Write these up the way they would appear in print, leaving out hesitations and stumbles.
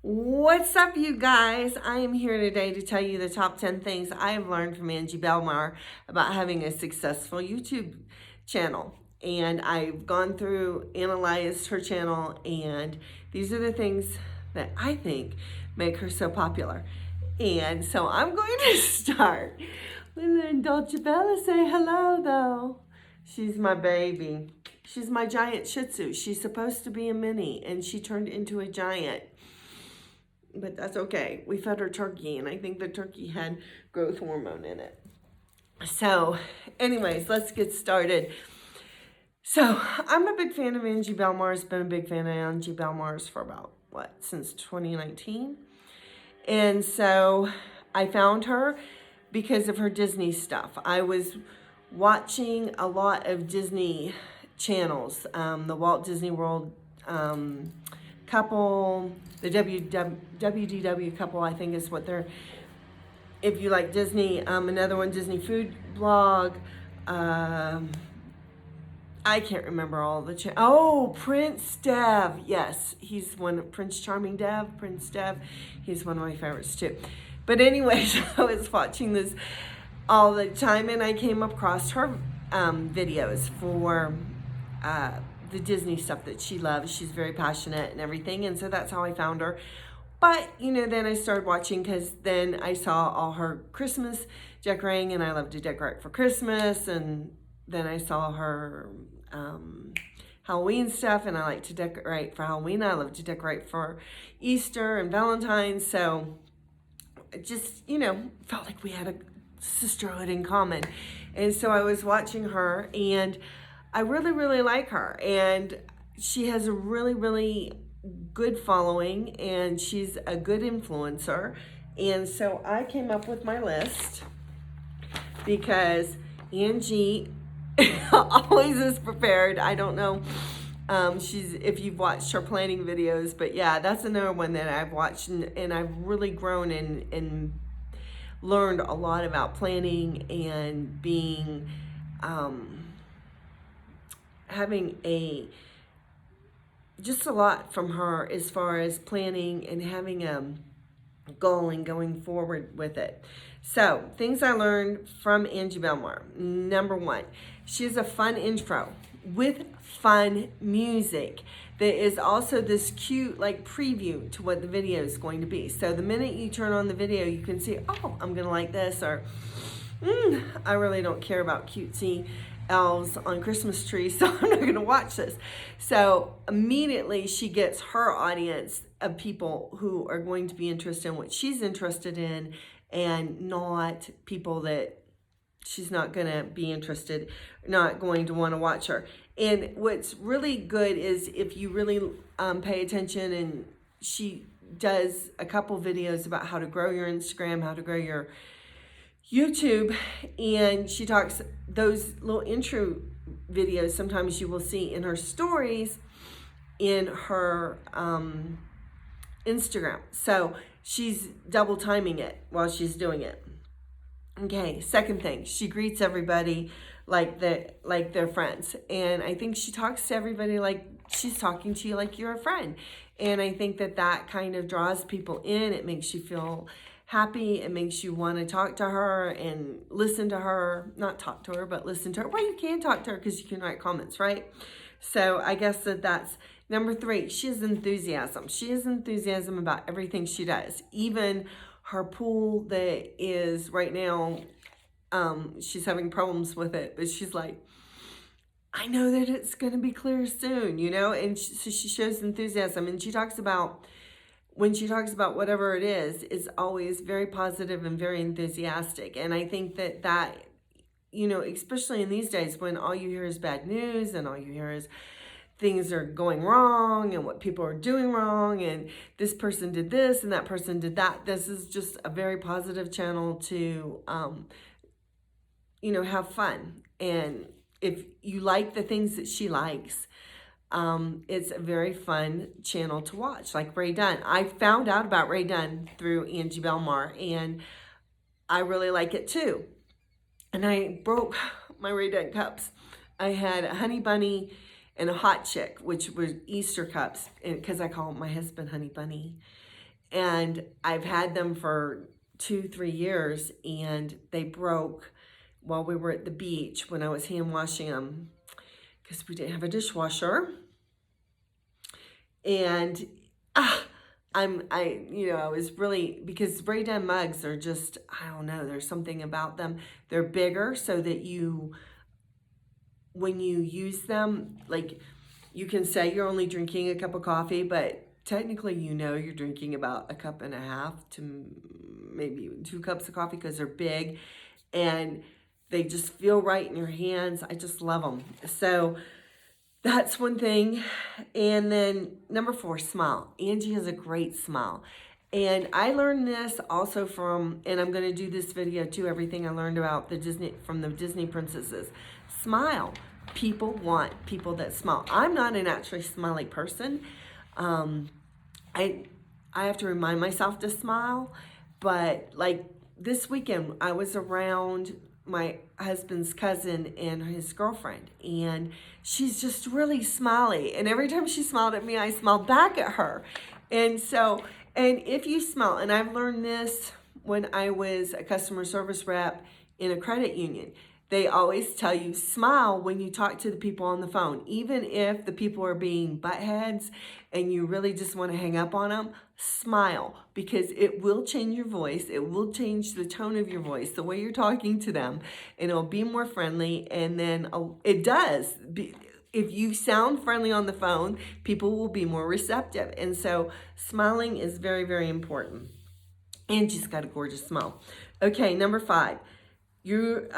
What's up, you guys? I am here today to tell you the top 10 things I have learned from Angie Bellemare about having a successful YouTube channel. And I've gone through, analyzed her channel, and these are the things that I think make her so popular. And so I'm going to start with Untitled Chapter. Say hello, though. She's my baby. She's my giant Shih Tzu. She's supposed to be a mini, and she turned into a giant. But that's okay. We fed her turkey, and I think the turkey had growth hormone in it. So, anyways, let's get started. So, I'm a big fan of Angie Bellemare's. Been a big fan of Angie Bellemare's for about, since 2019. And so, I found her because of her Disney stuff. I was watching a lot of Disney channels, the Walt Disney World couple, the WDW couple, I think is what they're, if you like Disney, another one, Disney Food Blog, I can't remember all the Prince Dev, yes, he's Prince Charming Dev, Prince Dev, he's one of my favorites too. But anyways, I was watching this all the time, and I came across her videos for the Disney stuff that she loves. She's very passionate and everything, and so that's how I found her. But, then I started watching because then I saw all her Christmas decorating, and I love to decorate for Christmas, and then I saw her Halloween stuff, and I like to decorate for Halloween. I love to decorate for Easter and Valentine's, so it just, felt like we had a sisterhood in common. And so I was watching her, and I really, really like her, and she has a really, really good following, and she's a good influencer. And so I came up with my list because Angie always is prepared. I don't know if you've watched her planning videos, but yeah, that's another one that I've watched, and I've really grown and learned a lot about planning and being having just a lot from her as far as planning and having a goal and going forward with it. So, things I learned from Angie Bellemare. Number one, she has a fun intro with fun music. There is also this cute preview to what the video is going to be. So the minute you turn on the video, you can see, oh, I'm gonna like this, or I really don't care about cutesy elves on Christmas trees, so I'm not going to watch this. So immediately she gets her audience of people who are going to be interested in what she's interested in, and not people that she's not going to be interested, not going to want to watch her. And what's really good is if you really pay attention, and she does a couple videos about how to grow your Instagram, how to grow your YouTube, and she talks those little intro videos. Sometimes you will see in her stories in her Instagram. So she's double timing it while she's doing it. Okay, second thing, she greets everybody like they're friends, and I think she talks to everybody like she's talking to you like you're a friend. And I think that kind of draws people in. It makes you feel happy. It makes you want to talk to her and listen to her. Not talk to her, but listen to her. Well, you can talk to her because you can write comments, right? So I guess that's number three. She has enthusiasm. She has enthusiasm about everything she does. Even her pool that is right now, she's having problems with it, but she's like, I know that it's going to be clear soon, and so she shows enthusiasm. And she talks about, when she talks about whatever it is always very positive and very enthusiastic. And I think that, especially in these days when all you hear is bad news, and all you hear is things are going wrong, and what people are doing wrong, and this person did this and that person did that. This is just a very positive channel to, have fun. And if you like the things that she likes, it's a very fun channel to watch, like Ray Dunn. I found out about Ray Dunn through Angie Bellemare, and I really like it too. And I broke my Ray Dunn cups. I had a honey bunny and a hot chick, which were Easter cups, because I call my husband Honey Bunny. And I've had them for 2-3 years, and they broke while we were at the beach when I was hand washing them because we didn't have a dishwasher. And I was really, because spray tan mugs are just, I don't know, there's something about them. They're bigger so that when you use them, like, you can say you're only drinking a cup of coffee, but technically, you're drinking about a cup and a half to maybe 2 cups of coffee because they're big and they just feel right in your hands. I just love them. So that's one thing. And then number 4, smile. Angie has a great smile. And I learned this also from, and I'm going to do this video too, everything I learned about from the Disney princesses. Smile. People want people that smile. I'm not a naturally smiley person. I have to remind myself to smile, but like this weekend, I was around my husband's cousin and his girlfriend, and she's just really smiley. And every time she smiled at me, I smiled back at her. And if you smile, and I've learned this when I was a customer service rep in a credit union, they always tell you smile when you talk to the people on the phone. Even if the people are being buttheads and you really just want to hang up on them, smile, because it will change your voice. It will change the tone of your voice, the way you're talking to them, and it'll be more friendly. And then it does. If you sound friendly on the phone, people will be more receptive. And so smiling is very, very important. Angie's got a gorgeous smile. Okay, number 5. Your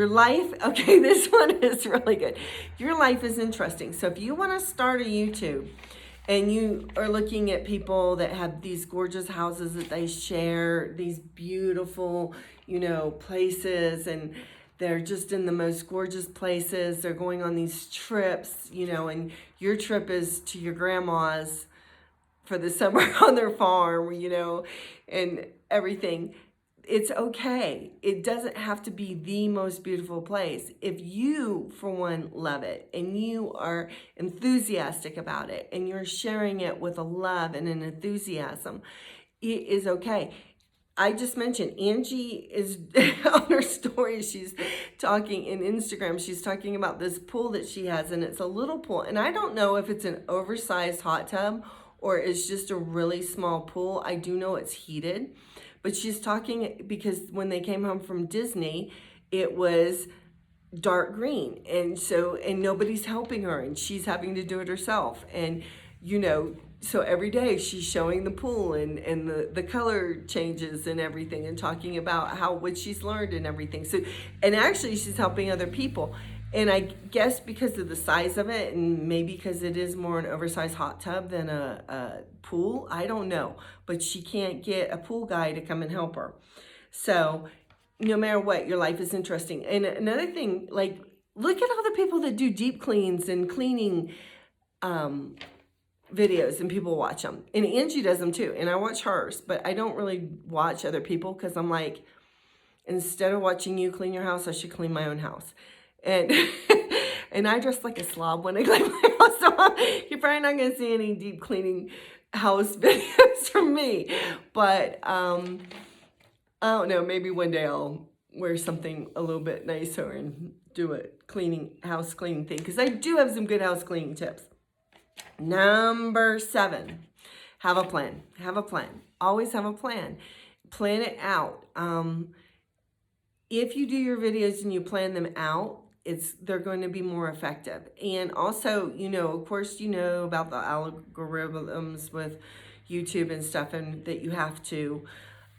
life, okay, this one is really good. Your life is interesting. So if you want to start a YouTube and you are looking at people that have these gorgeous houses that they share, these beautiful, places, and they're just in the most gorgeous places. They're going on these trips, and your trip is to your grandma's for the summer on their farm, and everything. It's okay. It doesn't have to be the most beautiful place. If you, for one, love it and you are enthusiastic about it and you're sharing it with a love and an enthusiasm, it is okay. I just mentioned Angie is on her story. She's talking in Instagram. She's talking about this pool that she has, and it's a little pool. And I don't know if it's an oversized hot tub or it's just a really small pool. I do know it's heated. But she's talking because when they came home from Disney, it was dark green. And nobody's helping her, and she's having to do it herself. And, so every day she's showing the pool and the color changes and everything, and talking about what she's learned and everything. So, and actually she's helping other people. And I guess because of the size of it, and maybe because it is more an oversized hot tub than a pool, I don't know. But she can't get a pool guy to come and help her. So no matter what, your life is interesting. And another thing, like, look at all the people that do deep cleans and cleaning videos, and people watch them. And Angie does them too. And I watch hers, but I don't really watch other people because I'm like, instead of watching you clean your house, I should clean my own house. And and I dress like a slob when I clean my house, so you're probably not going to see any deep cleaning house videos from me. But I don't know, maybe one day I'll wear something a little bit nicer and do a house cleaning thing, because I do have some good house cleaning tips. Number 7, have a plan. Have a plan. Always have a plan. Plan it out. If you do your videos and you plan them out, they're going to be more effective. And also, of course, about the algorithms with YouTube and stuff, and that you have to,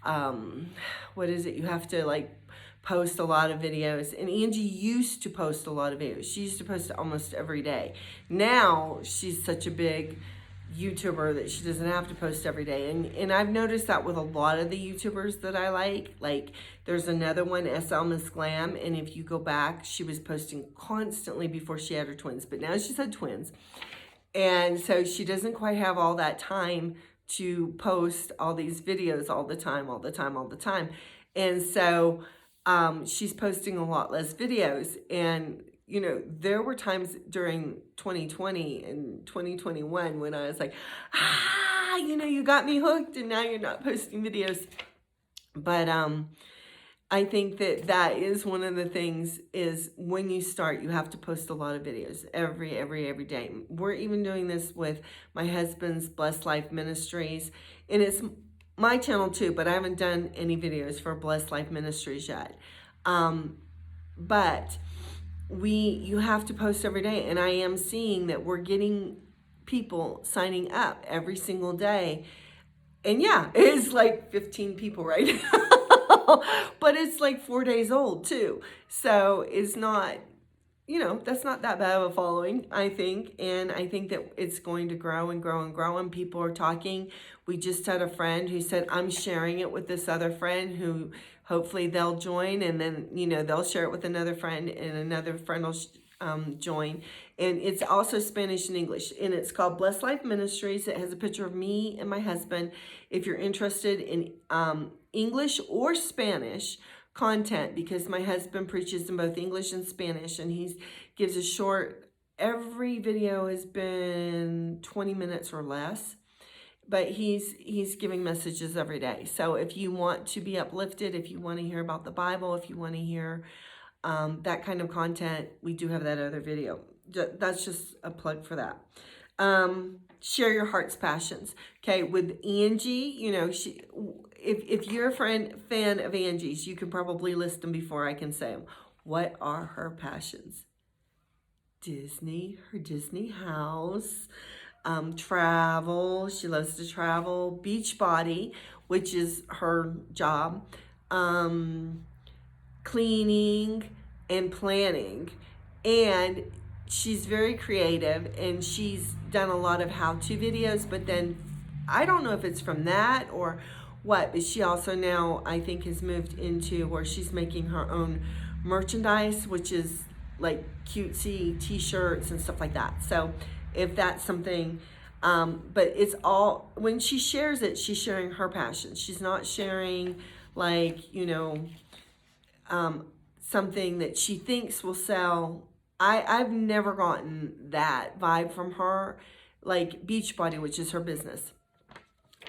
you have to post a lot of videos. And Angie used to post a lot of videos. She used to post almost every day. Now she's such a big YouTuber that she doesn't have to post every day. And I've noticed that with a lot of the YouTubers that I like there's another one, SL Miss Glam, and if you go back, she was posting constantly before she had her twins, but now she's had twins. And so she doesn't quite have all that time to post all these videos all the time. And so she's posting a lot less videos. And there were times during 2020 and 2021 when I was like, you you got me hooked and now you're not posting videos. But I think that is one of the things is when you start, you have to post a lot of videos every day. We're even doing this with my husband's Blessed Life Ministries, and it's my channel too, but I haven't done any videos for Blessed Life Ministries yet. But you have to post every day, and I am seeing that we're getting people signing up every single day. And yeah, it's like 15 people right now, but it's like 4 days old too. So it's not, that's not that bad of a following, I think. And I think that it's going to grow and grow and grow, and people are talking. We just had a friend who said, I'm sharing it with this other friend who hopefully they'll join, and then, they'll share it with another friend, and another friend will join. And it's also Spanish and English, and it's called Blessed Life Ministries. It has a picture of me and my husband. If you're interested in English or Spanish content, because my husband preaches in both English and Spanish, and he gives a short, every video has been 20 minutes or less, but he's giving messages every day. So if you want to be uplifted, if you want to hear about the Bible, if you want to hear that kind of content, we do have that other video. That's just a plug for that. Share your heart's passions. Okay, with Angie, if you're a fan of Angie's, you can probably list them before I can say them. What are her passions? Disney, her Disney house, travel. She loves to travel. Beachbody, which is her job. Cleaning and planning, and she's very creative, and she's done a lot of how-to videos, but then I don't know if it's from that or what, but she also now I think has moved into where she's making her own merchandise, which is like cutesy t-shirts and stuff like that. So if that's something, but it's all, when she shares it, she's sharing her passion. She's not sharing like, something that she thinks will sell. I've never gotten that vibe from her, like Beachbody, which is her business.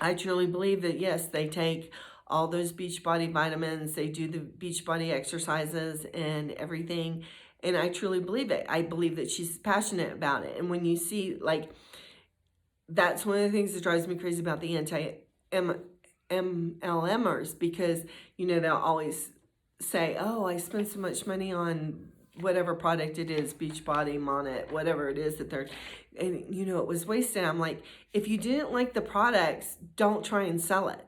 I truly believe that, yes, they take all those Beachbody vitamins, they do the Beachbody exercises and everything, and I truly believe it. I believe that she's passionate about it. And when you see, like, that's one of the things that drives me crazy about the anti-MLMers, because, they'll always say, oh, I spent so much money on whatever product it is, Beachbody, Monnet, whatever it is that they're, and it was wasted. I'm like, if you didn't like the products, don't try and sell it.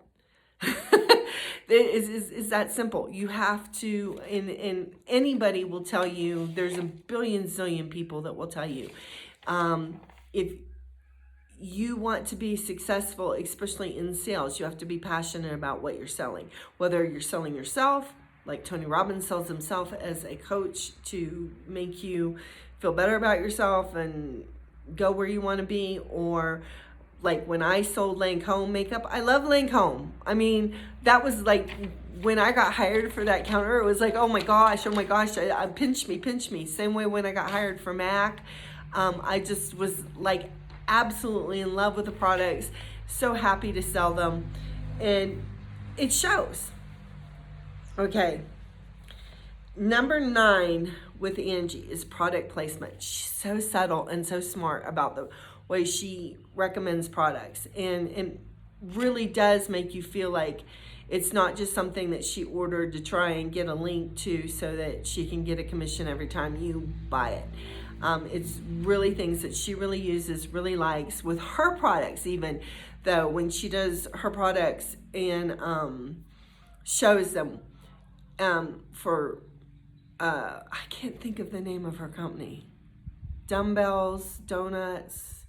It's that simple. You have to, and anybody will tell you, there's a billion zillion people that will tell you, if you want to be successful, especially in sales, you have to be passionate about what you're selling. Whether you're selling yourself, like Tony Robbins sells himself as a coach to make you feel better about yourself and go where you want to be, or like when I sold Lancome makeup, I love Lancome. I mean, that was like when I got hired for that counter, it was like, oh my gosh, pinch me. Same way when I got hired for MAC, I just was like absolutely in love with the products, so happy to sell them, and it shows. Okay, number 9 with Angie is product placement. She's so subtle and so smart about the way she recommends products, and it really does make you feel like it's not just something that she ordered to try and get a link to so that she can get a commission every time you buy it. It's really things that she really uses, really likes with her products, even though when she does her products and shows them for, I can't think of the name of her company, Dumbbells, Donuts,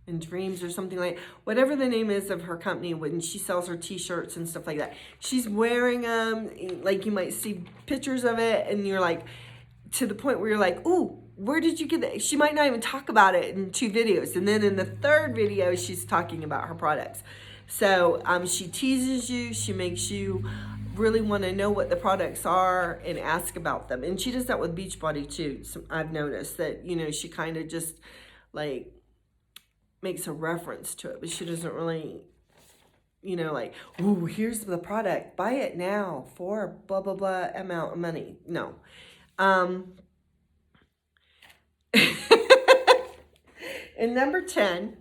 and Dreams or something like, whatever the name is of her company, when she sells her t-shirts and stuff like that. She's wearing them, like you might see pictures of it, and you're like, to the point where you're like, ooh, where did you get that? She might not even talk about it in 2 videos. And then in the 3rd video, she's talking about her products. So she teases you, she makes you really want to know what the products are and ask about them. And she does that with Beachbody too. So I've noticed that, she kind of just like makes a reference to it, but she doesn't really you know, like, ooh, here's the product, buy it now for blah, blah, blah amount of money. No. And number 10,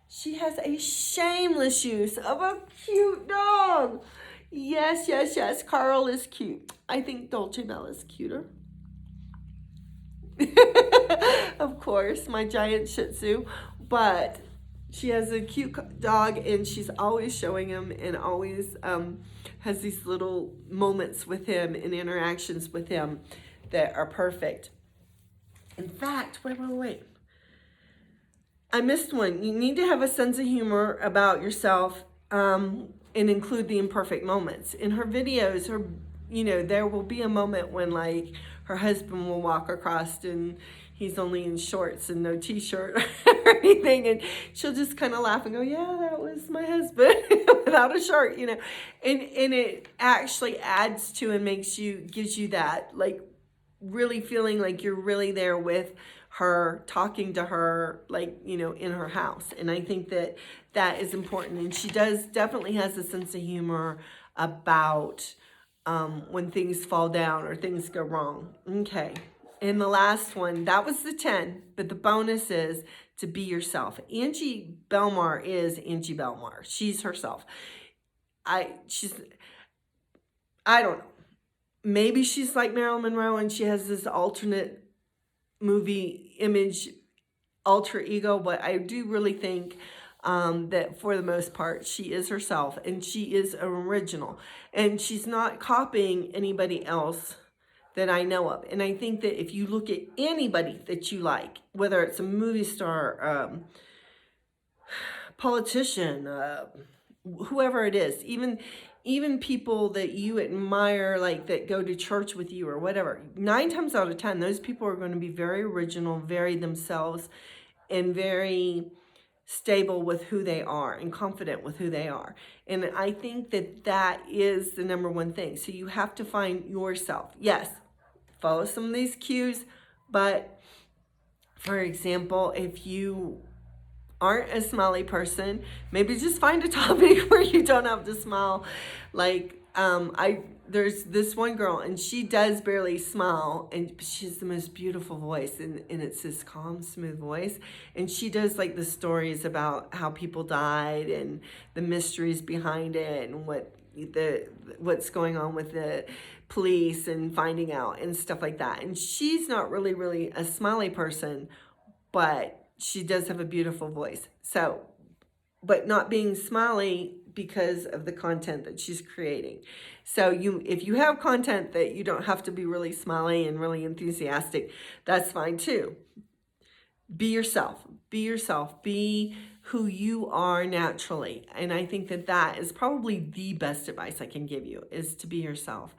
she has a shameless use of a cute dog. Yes, yes, yes. Carl is cute. I think Dolce Bella's cuter. Of course, my giant Shih Tzu. But she has a cute dog, and she's always showing him, and always has these little moments with him and interactions with him that are perfect. In fact, wait. I missed one. You need to have a sense of humor about yourself, and include the imperfect moments. In her videos, there will be a moment when, like, her husband will walk across and he's only in shorts and no t-shirt or anything, and she'll just kind of laugh and go, yeah, that was my husband without a shirt, and it actually adds to and gives you that, like, really feeling like you're really there with her, talking to her, like, in her house. And I think that is important. And she definitely has a sense of humor about when things fall down or things go wrong. Okay. And the last one, that was the 10, but the bonus is to be yourself. Angie Bellemare is Angie Bellemare. She's herself. I don't know. Maybe she's like Marilyn Monroe and she has this alternate movie image, alter ego, but I do really think that for the most part, she is herself, and she is original, and she's not copying anybody else that I know of. And I think that if you look at anybody that you like, whether it's a movie star, politician, whoever it is, even people that you admire, like that go to church with you or whatever, 9 times out of 10, those people are going to be very original, very themselves, and very stable with who they are and confident with who they are. And I think that is the number one thing. So you have to find yourself. Yes, follow some of these cues, but for example, if you aren't a smiley person, maybe just find a topic where you don't have to smile. Like, there's this one girl, and she does barely smile, and she has the most beautiful voice, and it's this calm, smooth voice. And she does, like, the stories about how people died and the mysteries behind it and what's going on with the police and finding out and stuff like that. And she's not really a smiley person, but she does have a beautiful voice. So, but not being smiley because of the content that she's creating. So if you have content that you don't have to be really smiley and really enthusiastic, that's fine too. Be yourself. Be yourself. Be who you are naturally. And I think that is probably the best advice I can give you, is to be yourself.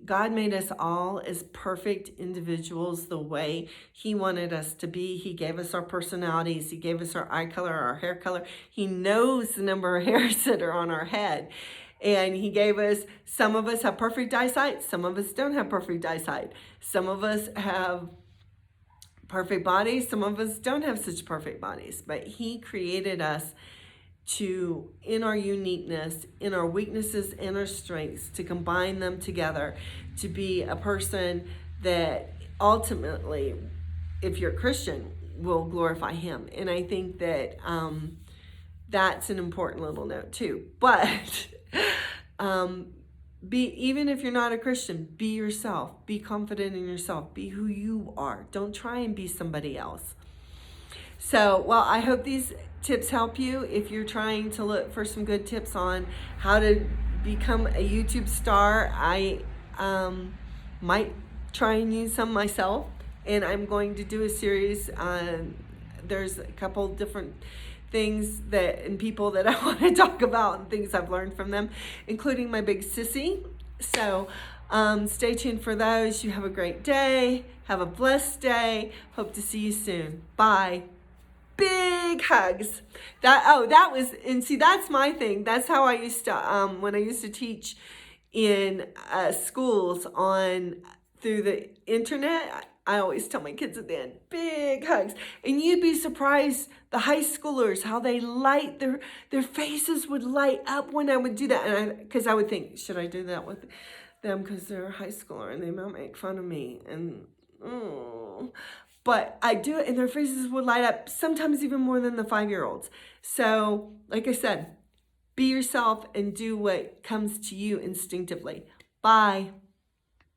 God made us all as perfect individuals the way He wanted us to be. He gave us our personalities. He gave us our eye color, our hair color. He knows the number of hairs that are on our head. And He gave us, some of us have perfect eyesight. Some of us don't have perfect eyesight. Some of us have perfect bodies. Some of us don't have such perfect bodies. But He created us in our uniqueness, in our weaknesses and our strengths, to combine them together, to be a person that ultimately, if you're a Christian, will glorify Him. And I think that that's an important little note too. But even if you're not a Christian, be yourself. Be confident in yourself. Be who you are. Don't try and be somebody else. So, well, I hope these tips help you. If you're trying to look for some good tips on how to become a YouTube star, I might try and use some myself. And I'm going to do a series on, there's a couple different things and people that I want to talk about and things I've learned from them, including my big sissy. So stay tuned for those. You have a great day. Have a blessed day. Hope to see you soon. Bye. Big hugs. That's my thing. That's how I used to, when I used to teach in schools through the internet. I always tell my kids at the end, big hugs. And you'd be surprised, the high schoolers, how they light, their faces would light up when I would do that. And because I would think, should I do that with them because they're a high schooler and they might make fun of me? And but I do it and their faces would light up, sometimes even more than the 5-year-olds. So like I said, be yourself and do what comes to you instinctively. Bye.